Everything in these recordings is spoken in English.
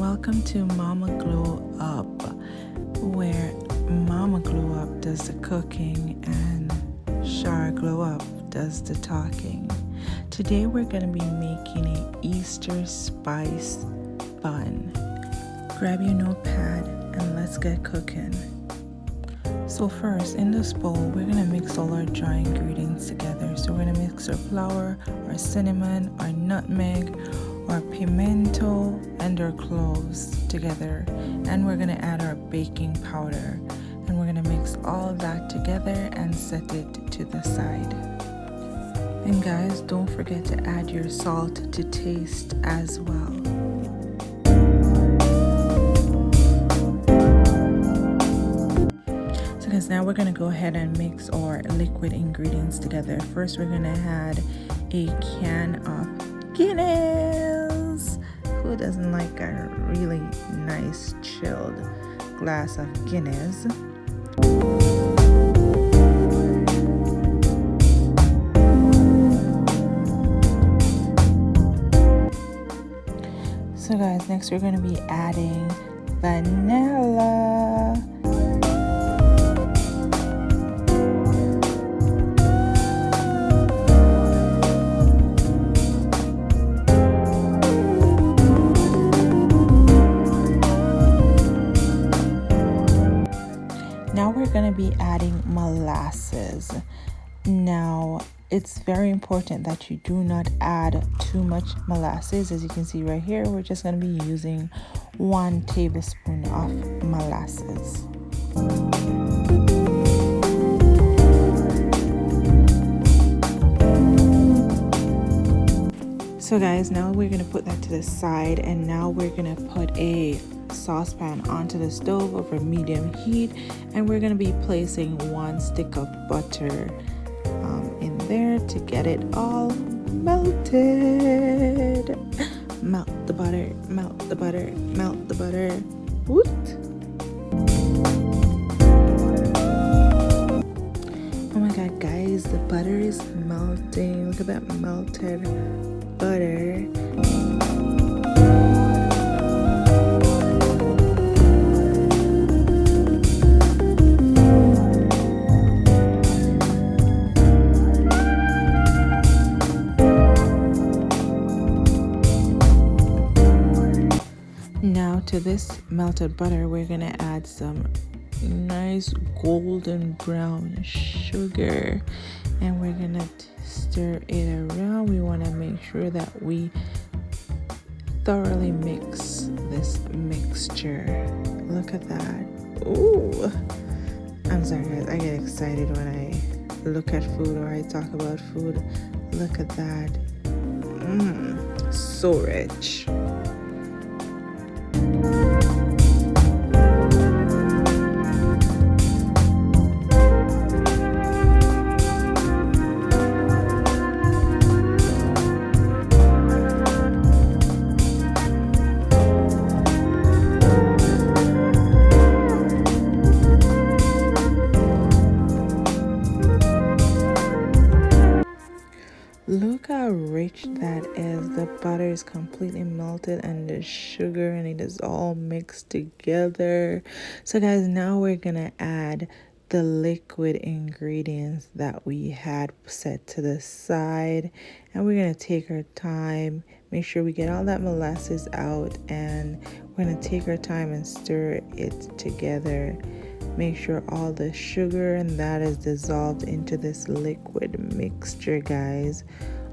Welcome to Mama Glow Up, where Mama Glow Up does the cooking and Shara Glow Up does the talking. Today we're going to be making an Easter spice bun. Grab your notepad and let's get cooking. So first, in this bowl, we're going to mix all our dry ingredients together. So we're going to mix our flour, our cinnamon, our nutmeg, our pimento, and our cloves together. And we're going to add our baking powder. And we're going to mix all that together and set it to the side. And guys, don't forget to add your salt to taste as well. Now we're going to go ahead and mix our liquid ingredients together. First, we're going to add a can of Guinness. Who doesn't like a really nice chilled glass of Guinness? So guys, next we're going to be adding vanilla. Now we're going to be adding molasses. Now, it's very important that you do not add too much molasses. As you can see right here, we're just going to be using 1 tablespoon of molasses. So guys, now we're going to put that to the side, and now we're going to put a saucepan onto the stove over medium heat, and we're going to be placing 1 stick of butter in there to get it all melted. Melt the butter, melt the butter, melt the butter. Woot! Oh my god, guys, the butter is melting. Look at that melted butter. Now to this melted butter, we're gonna add some nice golden brown sugar, and we're gonna stir it around. We want to make sure that we thoroughly mix this mixture. Look at that. Ooh, I'm sorry guys, I get excited when I look at food or I talk about food. Look at that. So rich. Look how rich that is. The butter is completely melted and the sugar and it is all mixed together. So guys, now we're gonna add the liquid ingredients that we had set to the side, and we're gonna take our time, make sure we get all that molasses out, and we're gonna take our time and stir it together. Make sure all the sugar and that is dissolved into this liquid mixture, guys.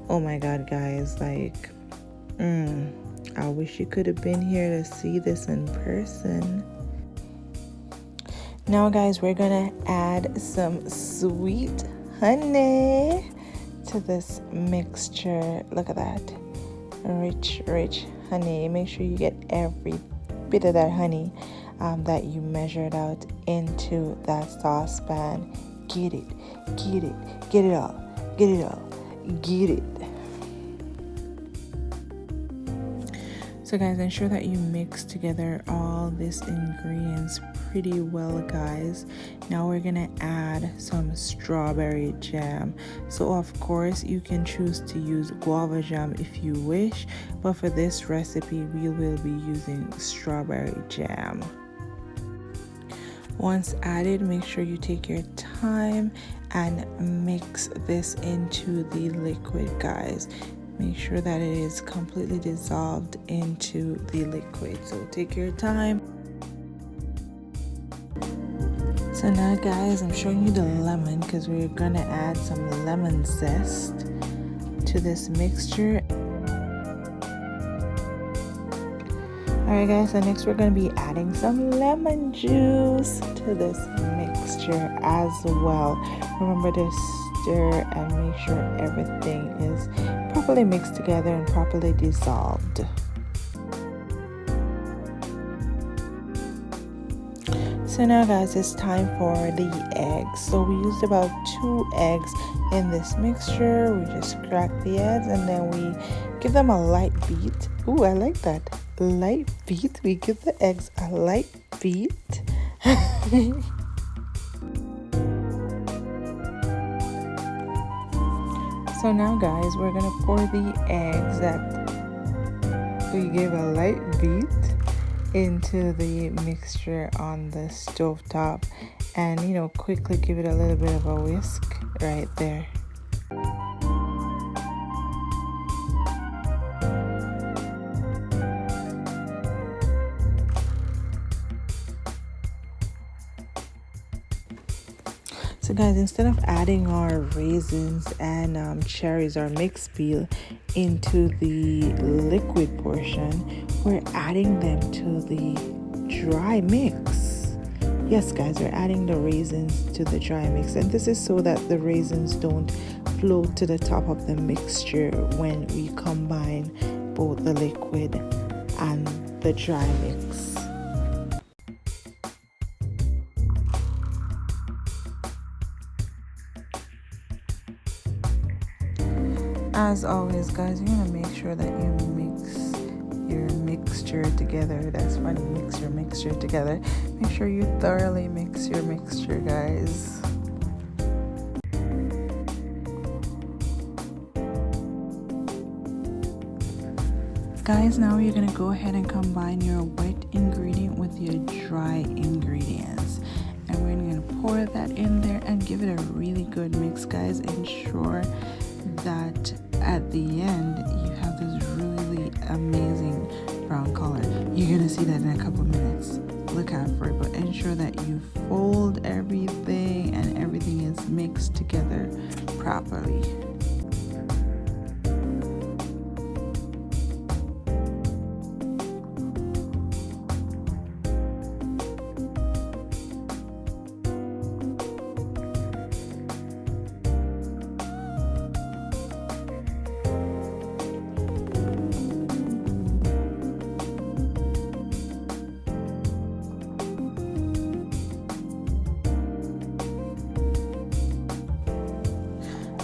Oh my god, guys, like I wish you could have been here to see this in person. Now guys, we're gonna add some sweet honey to this mixture. Look at that, rich honey. Make sure you get every bit of that honey that you measured out into that saucepan. Get it all, get it. So So guys, ensure that you mix together all these ingredients pretty well, guys. Now we're gonna add some strawberry jam. So of course you can choose to use guava jam if you wish, but for this recipe we will be using strawberry jam. Once added, make sure you take your time and mix this into the liquid, guys. Make sure that it is completely dissolved into the liquid, so take your time. So now guys, I'm showing you the lemon because we're gonna add some lemon zest to this mixture. Alright guys, so next we're going to be adding some lemon juice to this mixture as well. Remember to stir and make sure everything is properly mixed together and properly dissolved. So now guys, it's time for the eggs. So we used about 2 eggs in this mixture. We just cracked the eggs and then we give them a light beat. Ooh, I like that. Light beat. We give the eggs a light beat. So now guys, we're gonna pour the eggs that we gave a light beat into the mixture on the stove top, and quickly give it a little bit of a whisk right there. So guys, instead of adding our raisins and cherries or mixed peel into the liquid portion, we're adding them to the dry mix. Yes guys, we're adding the raisins to the dry mix, and this is so that the raisins don't float to the top of the mixture when we combine both the liquid and the dry mix. As always guys, you're gonna make sure that you mix your mixture together. That's funny, mix your mixture together. Make sure you thoroughly mix your mixture, guys. Guys, now you're gonna go ahead and combine your wet ingredient with your dry ingredients, and we're gonna pour that in there and give it a really good mix, guys. Ensure that at the end you have this really amazing brown color. You're gonna see that in a couple minutes. Look out for it, but ensure that you fold everything and everything is mixed together properly.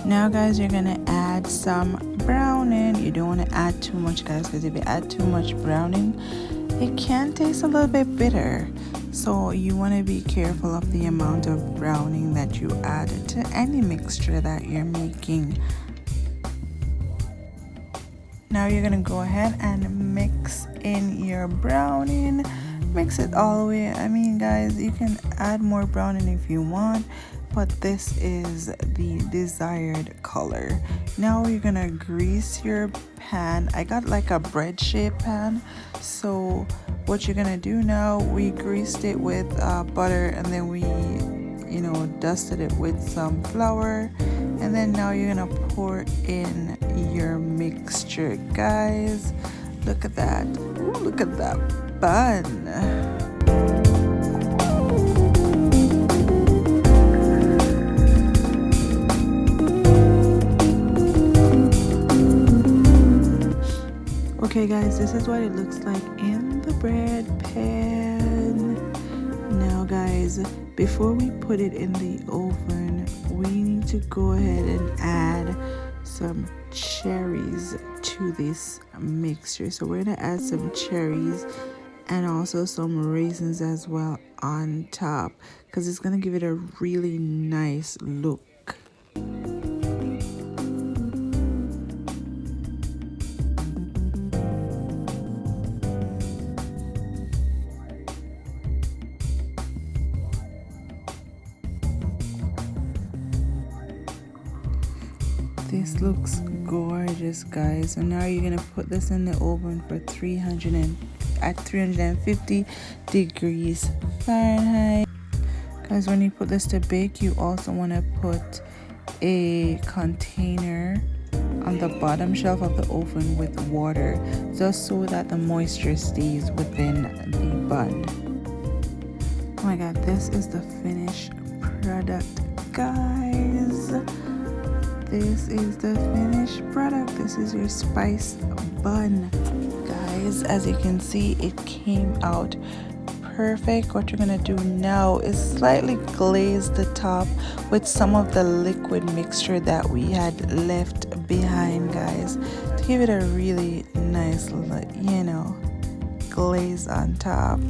Now guys, you're gonna add some browning. You don't want to add too much, guys, because if you add too much browning, it can taste a little bit bitter. So you want to be careful of the amount of browning that you add to any mixture that you're making. Now you're gonna go ahead and mix in your browning. Mix it all the way. I mean guys, you can add more browning if you want, but this is the desired color. Now you're gonna grease your pan. I got like a bread shaped pan, so what you're gonna do now, we greased it with butter, and then we dusted it with some flour, and then now you're gonna pour in your mixture, guys. Look at that. Ooh, look at that bun. Okay guys, this is what it looks like in the bread pan. Now guys, before we put it in the oven, we need to go ahead and add some cherries to this mixture. So we're gonna add some cherries and also some raisins as well on top, because it's gonna give it a really nice look. This looks gorgeous, guys. So now you're gonna put this in the oven for 350 degrees Fahrenheit. Guys, when you put this to bake, you also want to put a container on the bottom shelf of the oven with water, just so that the moisture stays within the bun. Oh my god, this is the finished product, guys. This is the finished product. This is your spice bun, guys. As you can see, it came out perfect. What you're gonna do now is slightly glaze the top with some of the liquid mixture that we had left behind, guys, to give it a really nice, glaze on top.